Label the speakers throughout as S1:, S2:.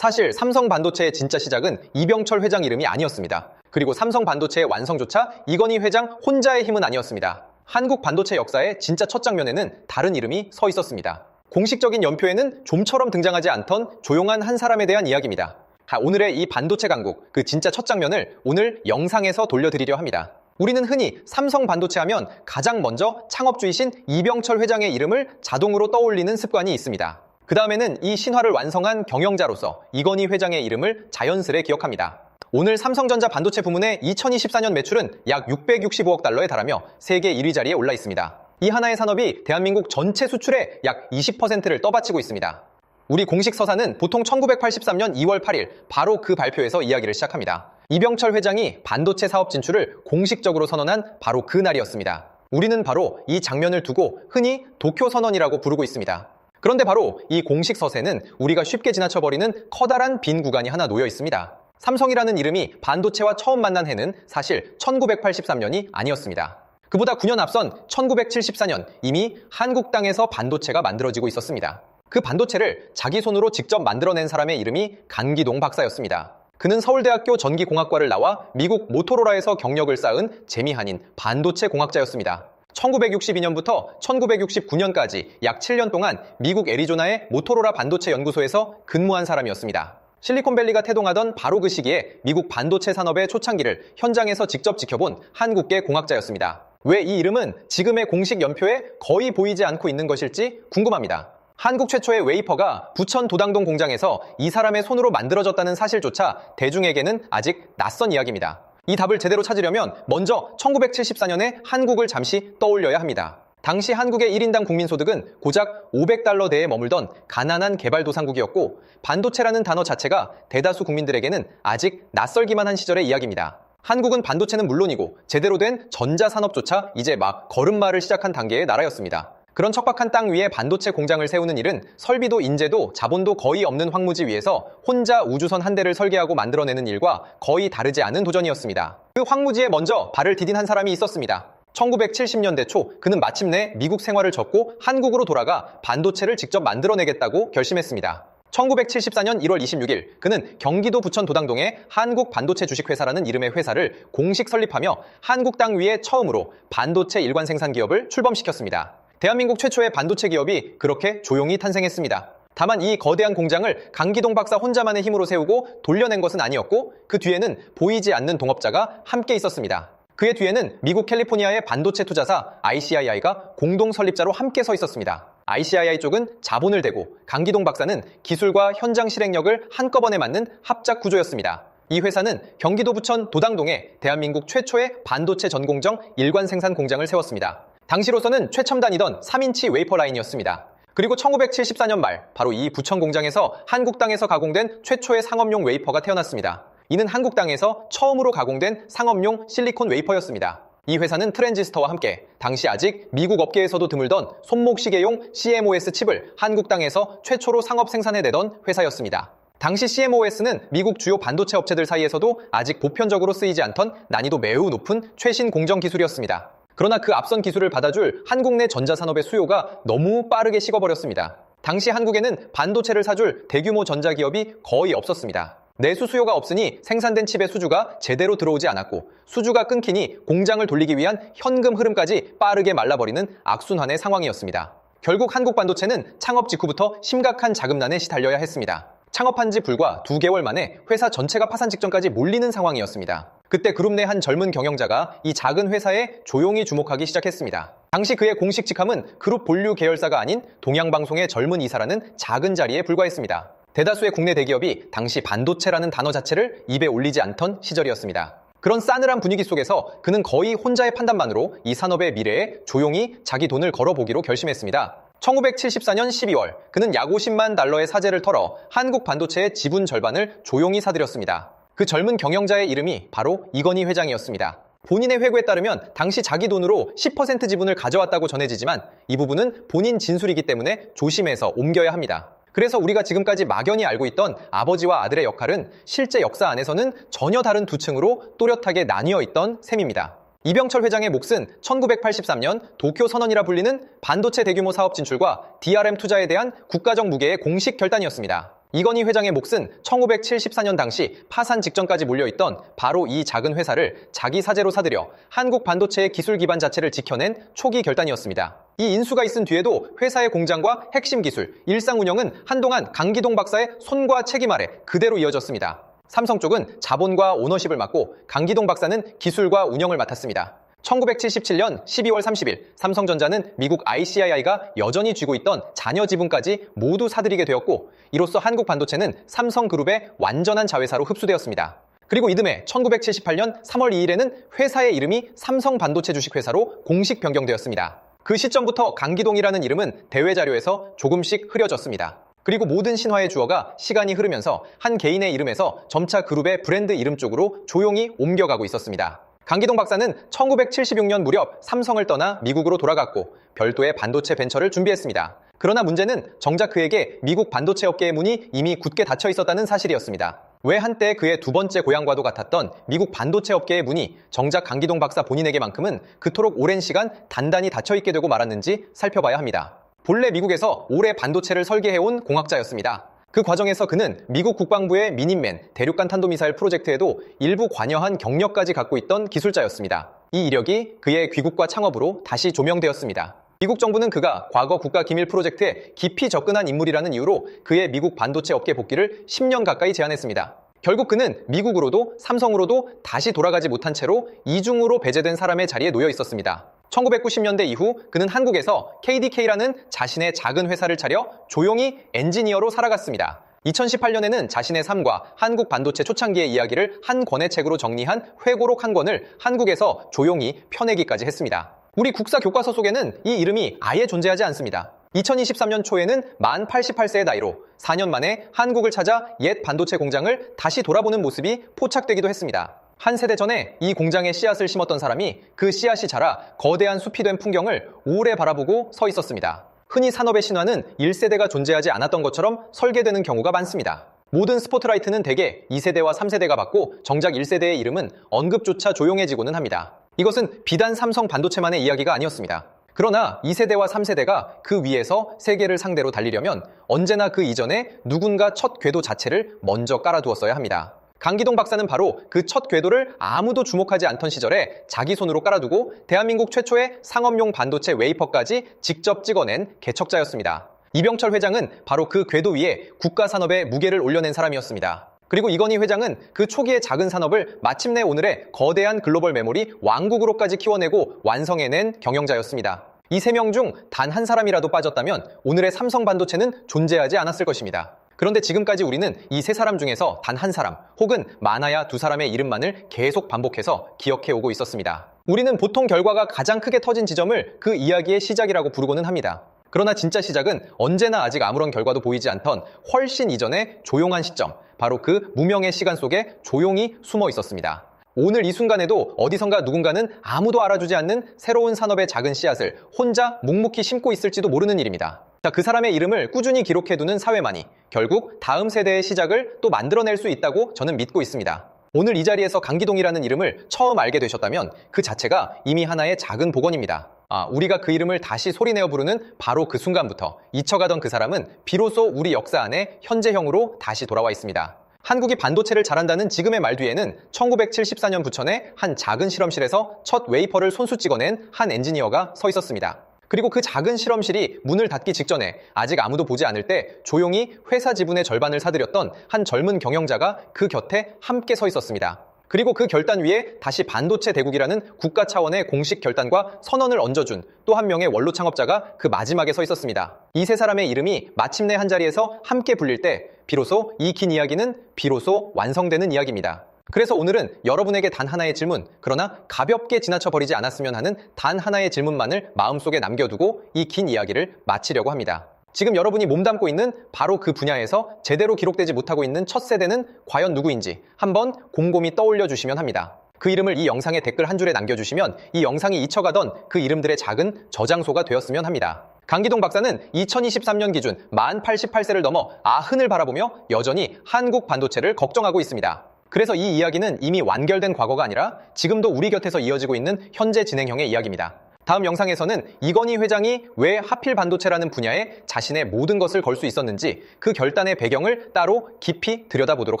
S1: 사실 삼성 반도체의 진짜 시작은 이병철 회장 이름이 아니었습니다. 그리고 삼성 반도체의 완성조차 이건희 회장 혼자의 힘은 아니었습니다. 한국 반도체 역사의 진짜 첫 장면에는 다른 이름이 서 있었습니다. 공식적인 연표에는 좀처럼 등장하지 않던 조용한 한 사람에 대한 이야기입니다. 오늘의 이 반도체 강국, 그 진짜 첫 장면을 오늘 영상에서 돌려드리려 합니다. 우리는 흔히 삼성 반도체 하면 가장 먼저 창업주이신 이병철 회장의 이름을 자동으로 떠올리는 습관이 있습니다. 그 다음에는 이 신화를 완성한 경영자로서 이건희 회장의 이름을 자연스레 기억합니다. 오늘 삼성전자 반도체 부문의 2024년 매출은 약 665억 달러에 달하며 세계 1위 자리에 올라 있습니다. 이 하나의 산업이 대한민국 전체 수출의 약 20%를 떠받치고 있습니다. 우리 공식 서사는 보통 1983년 2월 8일 바로 그 발표에서 이야기를 시작합니다. 이병철 회장이 반도체 사업 진출을 공식적으로 선언한 바로 그 날이었습니다. 우리는 바로 이 장면을 두고 흔히 도쿄 선언이라고 부르고 있습니다. 그런데 바로 이 공식 서세는 우리가 쉽게 지나쳐버리는 커다란 빈 구간이 하나 놓여 있습니다. 삼성이라는 이름이 반도체와 처음 만난 해는 사실 1983년이 아니었습니다. 그보다 9년 앞선 1974년 이미 한국 땅에서 반도체가 만들어지고 있었습니다. 그 반도체를 자기 손으로 직접 만들어낸 사람의 이름이 간기동 박사였습니다. 그는 서울대학교 전기공학과를 나와 미국 모토로라에서 경력을 쌓은 재미한인 반도체 공학자였습니다. 1962년부터 1969년까지 약 7년 동안 미국 애리조나의 모토로라 반도체 연구소에서 근무한 사람이었습니다. 실리콘밸리가 태동하던 바로 그 시기에 미국 반도체 산업의 초창기를 현장에서 직접 지켜본 한국계 공학자였습니다. 왜 이 이름은 지금의 공식 연표에 거의 보이지 않고 있는 것일지 궁금합니다. 한국 최초의 웨이퍼가 부천 도당동 공장에서 이 사람의 손으로 만들어졌다는 사실조차 대중에게는 아직 낯선 이야기입니다. 이 답을 제대로 찾으려면 먼저 1974년의 한국을 잠시 떠올려야 합니다. 당시 한국의 1인당 국민소득은 고작 500달러대에 머물던 가난한 개발도상국이었고 반도체라는 단어 자체가 대다수 국민들에게는 아직 낯설기만 한 시절의 이야기입니다. 한국은 반도체는 물론이고 제대로 된 전자산업조차 이제 막 걸음마를 시작한 단계의 나라였습니다. 그런 척박한 땅 위에 반도체 공장을 세우는 일은 설비도 인재도 자본도 거의 없는 황무지 위에서 혼자 우주선 한 대를 설계하고 만들어내는 일과 거의 다르지 않은 도전이었습니다. 그 황무지에 먼저 발을 디딘 한 사람이 있었습니다. 1970년대 초 그는 마침내 미국 생활을 접고 한국으로 돌아가 반도체를 직접 만들어내겠다고 결심했습니다. 1974년 1월 26일 그는 경기도 부천 도당동에 한국 반도체 주식회사라는 이름의 회사를 공식 설립하며 한국 땅 위에 처음으로 반도체 일관 생산 기업을 출범시켰습니다. 대한민국 최초의 반도체 기업이 그렇게 조용히 탄생했습니다. 다만 이 거대한 공장을 간기동 박사 혼자만의 힘으로 세우고 돌려낸 것은 아니었고 그 뒤에는 보이지 않는 동업자가 함께 있었습니다. 그의 뒤에는 미국 캘리포니아의 반도체 투자사 ICII가 공동 설립자로 함께 서 있었습니다. ICII 쪽은 자본을 대고 간기동 박사는 기술과 현장 실행력을 한꺼번에 맡는 합작 구조였습니다. 이 회사는 경기도 부천 도당동에 대한민국 최초의 반도체 전공정 일관 생산 공장을 세웠습니다. 당시로서는 최첨단이던 3인치 웨이퍼 라인이었습니다. 그리고 1974년 말 바로 이 부천 공장에서 한국 땅에서 가공된 최초의 상업용 웨이퍼가 태어났습니다. 이는 한국 땅에서 처음으로 가공된 상업용 실리콘 웨이퍼였습니다. 이 회사는 트랜지스터와 함께 당시 아직 미국 업계에서도 드물던 손목시계용 CMOS 칩을 한국 땅에서 최초로 상업 생산해내던 회사였습니다. 당시 CMOS는 미국 주요 반도체 업체들 사이에서도 아직 보편적으로 쓰이지 않던 난이도 매우 높은 최신 공정 기술이었습니다. 그러나 그 앞선 기술을 받아줄 한국 내 전자산업의 수요가 너무 빠르게 식어버렸습니다. 당시 한국에는 반도체를 사줄 대규모 전자기업이 거의 없었습니다. 내수 수요가 없으니 생산된 칩의 수주가 제대로 들어오지 않았고 수주가 끊기니 공장을 돌리기 위한 현금 흐름까지 빠르게 말라버리는 악순환의 상황이었습니다. 결국 한국 반도체는 창업 직후부터 심각한 자금난에 시달려야 했습니다. 창업한 지 불과 2개월 만에 회사 전체가 파산 직전까지 몰리는 상황이었습니다. 그때 그룹 내 한 젊은 경영자가 이 작은 회사에 조용히 주목하기 시작했습니다. 당시 그의 공식 직함은 그룹 본류 계열사가 아닌 동양방송의 젊은 이사라는 작은 자리에 불과했습니다. 대다수의 국내 대기업이 당시 반도체라는 단어 자체를 입에 올리지 않던 시절이었습니다. 그런 싸늘한 분위기 속에서 그는 거의 혼자의 판단만으로 이 산업의 미래에 조용히 자기 돈을 걸어보기로 결심했습니다. 1974년 12월 그는 약 50만 달러의 사재를 털어 한국 반도체의 지분 절반을 조용히 사들였습니다. 그 젊은 경영자의 이름이 바로 이건희 회장이었습니다. 본인의 회고에 따르면 당시 자기 돈으로 10% 지분을 가져왔다고 전해지지만 이 부분은 본인 진술이기 때문에 조심해서 옮겨야 합니다. 그래서 우리가 지금까지 막연히 알고 있던 아버지와 아들의 역할은 실제 역사 안에서는 전혀 다른 두 층으로 또렷하게 나뉘어 있던 셈입니다. 이병철 회장의 몫은 1983년 도쿄 선언이라 불리는 반도체 대규모 사업 진출과 DRM 투자에 대한 국가적 무게의 공식 결단이었습니다. 이건희 회장의 몫은 1974년 당시 파산 직전까지 몰려있던 바로 이 작은 회사를 자기 사재로 사들여 한국 반도체의 기술 기반 자체를 지켜낸 초기 결단이었습니다. 이 인수가 있은 뒤에도 회사의 공장과 핵심 기술, 일상 운영은 한동안 강기동 박사의 손과 책임 아래 그대로 이어졌습니다. 삼성 쪽은 자본과 오너십을 맡고 강기동 박사는 기술과 운영을 맡았습니다. 1977년 12월 30일 삼성전자는 미국 ICII가 여전히 쥐고 있던 잔여 지분까지 모두 사들이게 되었고, 이로써 한국 반도체는 삼성그룹의 완전한 자회사로 흡수되었습니다. 그리고 이듬해 1978년 3월 2일에는 회사의 이름이 삼성반도체 주식회사로 공식 변경되었습니다. 그 시점부터 강기동이라는 이름은 대외 자료에서 조금씩 흐려졌습니다. 그리고 모든 신화의 주어가 시간이 흐르면서 한 개인의 이름에서 점차 그룹의 브랜드 이름 쪽으로 조용히 옮겨가고 있었습니다. 강기동 박사는 1976년 무렵 삼성을 떠나 미국으로 돌아갔고 별도의 반도체 벤처를 준비했습니다. 그러나 문제는 정작 그에게 미국 반도체 업계의 문이 이미 굳게 닫혀 있었다는 사실이었습니다. 왜 한때 그의 두 번째 고향과도 같았던 미국 반도체 업계의 문이 정작 강기동 박사 본인에게만큼은 그토록 오랜 시간 단단히 닫혀 있게 되고 말았는지 살펴봐야 합니다. 본래 미국에서 오래 반도체를 설계해온 공학자였습니다. 그 과정에서 그는 미국 국방부의 미닌맨 대륙간 탄도미사일 프로젝트에도 일부 관여한 경력까지 갖고 있던 기술자였습니다. 이 이력이 그의 귀국과 창업으로 다시 조명되었습니다. 미국 정부는 그가 과거 국가기밀 프로젝트에 깊이 접근한 인물이라는 이유로 그의 미국 반도체 업계 복귀를 10년 가까이 제한했습니다. 결국 그는 미국으로도 삼성으로도 다시 돌아가지 못한 채로 이중으로 배제된 사람의 자리에 놓여 있었습니다. 1990년대 이후 그는 한국에서 KDK라는 자신의 작은 회사를 차려 조용히 엔지니어로 살아갔습니다. 2018년에는 자신의 삶과 한국 반도체 초창기의 이야기를 한 권의 책으로 정리한 회고록 한 권을 한국에서 조용히 펴내기까지 했습니다. 우리 국사 교과서 속에는 이 이름이 아예 존재하지 않습니다. 2023년 초에는 만 88세의 나이로 4년 만에 한국을 찾아 옛 반도체 공장을 다시 돌아보는 모습이 포착되기도 했습니다. 한 세대 전에 이 공장에 씨앗을 심었던 사람이 그 씨앗이 자라 거대한 숲이 된 풍경을 오래 바라보고 서 있었습니다. 흔히 산업의 신화는 1세대가 존재하지 않았던 것처럼 설계되는 경우가 많습니다. 모든 스포트라이트는 대개 2세대와 3세대가 받고 정작 1세대의 이름은 언급조차 조용해지고는 합니다. 이것은 비단 삼성 반도체만의 이야기가 아니었습니다. 그러나 2세대와 3세대가 그 위에서 세계를 상대로 달리려면 언제나 그 이전에 누군가 첫 궤도 자체를 먼저 깔아두었어야 합니다. 강기동 박사는 바로 그 첫 궤도를 아무도 주목하지 않던 시절에 자기 손으로 깔아두고 대한민국 최초의 상업용 반도체 웨이퍼까지 직접 찍어낸 개척자였습니다. 이병철 회장은 바로 그 궤도 위에 국가 산업에 무게를 올려낸 사람이었습니다. 그리고 이건희 회장은 그 초기의 작은 산업을 마침내 오늘의 거대한 글로벌 메모리 왕국으로까지 키워내고 완성해낸 경영자였습니다. 이 세 명 중 단 한 사람이라도 빠졌다면 오늘의 삼성 반도체는 존재하지 않았을 것입니다. 그런데 지금까지 우리는 이 세 사람 중에서 단 한 사람 혹은 많아야 두 사람의 이름만을 계속 반복해서 기억해오고 있었습니다. 우리는 보통 결과가 가장 크게 터진 지점을 그 이야기의 시작이라고 부르고는 합니다. 그러나 진짜 시작은 언제나 아직 아무런 결과도 보이지 않던 훨씬 이전의 조용한 시점, 바로 그 무명의 시간 속에 조용히 숨어 있었습니다. 오늘 이 순간에도 어디선가 누군가는 아무도 알아주지 않는 새로운 산업의 작은 씨앗을 혼자 묵묵히 심고 있을지도 모르는 일입니다. 그 사람의 이름을 꾸준히 기록해두는 사회만이 결국 다음 세대의 시작을 또 만들어낼 수 있다고 저는 믿고 있습니다. 오늘 이 자리에서 강기동이라는 이름을 처음 알게 되셨다면 그 자체가 이미 하나의 작은 복원입니다. 우리가 그 이름을 다시 소리내어 부르는 바로 그 순간부터 잊혀가던 그 사람은 비로소 우리 역사 안에 현재형으로 다시 돌아와 있습니다. 한국이 반도체를 잘한다는 지금의 말 뒤에는 1974년 부천의 한 작은 실험실에서 첫 웨이퍼를 손수 찍어낸 한 엔지니어가 서 있었습니다. 그리고 그 작은 실험실이 문을 닫기 직전에 아직 아무도 보지 않을 때 조용히 회사 지분의 절반을 사들였던 한 젊은 경영자가 그 곁에 함께 서 있었습니다. 그리고 그 결단 위에 다시 반도체 대국이라는 국가 차원의 공식 결단과 선언을 얹어준 또 한 명의 원로 창업자가 그 마지막에 서 있었습니다. 이 세 사람의 이름이 마침내 한 자리에서 함께 불릴 때 비로소 이 긴 이야기는 비로소 완성되는 이야기입니다. 그래서 오늘은 여러분에게 단 하나의 질문, 그러나 가볍게 지나쳐버리지 않았으면 하는 단 하나의 질문만을 마음속에 남겨두고 이 긴 이야기를 마치려고 합니다. 지금 여러분이 몸담고 있는 바로 그 분야에서 제대로 기록되지 못하고 있는 첫 세대는 과연 누구인지 한번 곰곰이 떠올려 주시면 합니다. 그 이름을 이 영상의 댓글 한 줄에 남겨주시면 이 영상이 잊혀가던 그 이름들의 작은 저장소가 되었으면 합니다. 강기동 박사는 2023년 기준 만 88세를 넘어 아흔을 바라보며 여전히 한국 반도체를 걱정하고 있습니다. 그래서 이 이야기는 이미 완결된 과거가 아니라 지금도 우리 곁에서 이어지고 있는 현재 진행형의 이야기입니다. 다음 영상에서는 이건희 회장이 왜 하필 반도체라는 분야에 자신의 모든 것을 걸 수 있었는지 그 결단의 배경을 따로 깊이 들여다보도록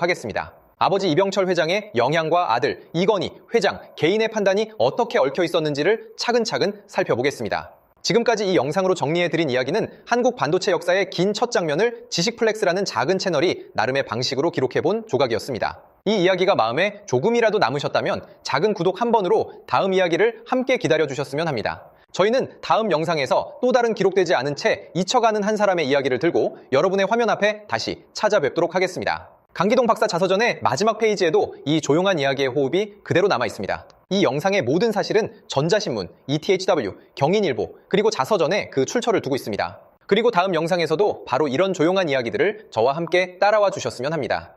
S1: 하겠습니다. 아버지 이병철 회장의 영향과 아들 이건희 회장 개인의 판단이 어떻게 얽혀 있었는지를 차근차근 살펴보겠습니다. 지금까지 이 영상으로 정리해드린 이야기는 한국 반도체 역사의 긴 첫 장면을 지식플렉스라는 작은 채널이 나름의 방식으로 기록해본 조각이었습니다. 이 이야기가 마음에 조금이라도 남으셨다면 작은 구독 한 번으로 다음 이야기를 함께 기다려주셨으면 합니다. 저희는 다음 영상에서 또 다른 기록되지 않은 채 잊혀가는 한 사람의 이야기를 들고 여러분의 화면 앞에 다시 찾아뵙도록 하겠습니다. 강기동 박사 자서전의 마지막 페이지에도 이 조용한 이야기의 호흡이 그대로 남아 있습니다. 이 영상의 모든 사실은 전자신문, ETHW, 경인일보, 그리고 자서전에 그 출처를 두고 있습니다. 그리고 다음 영상에서도 바로 이런 조용한 이야기들을 저와 함께 따라와 주셨으면 합니다.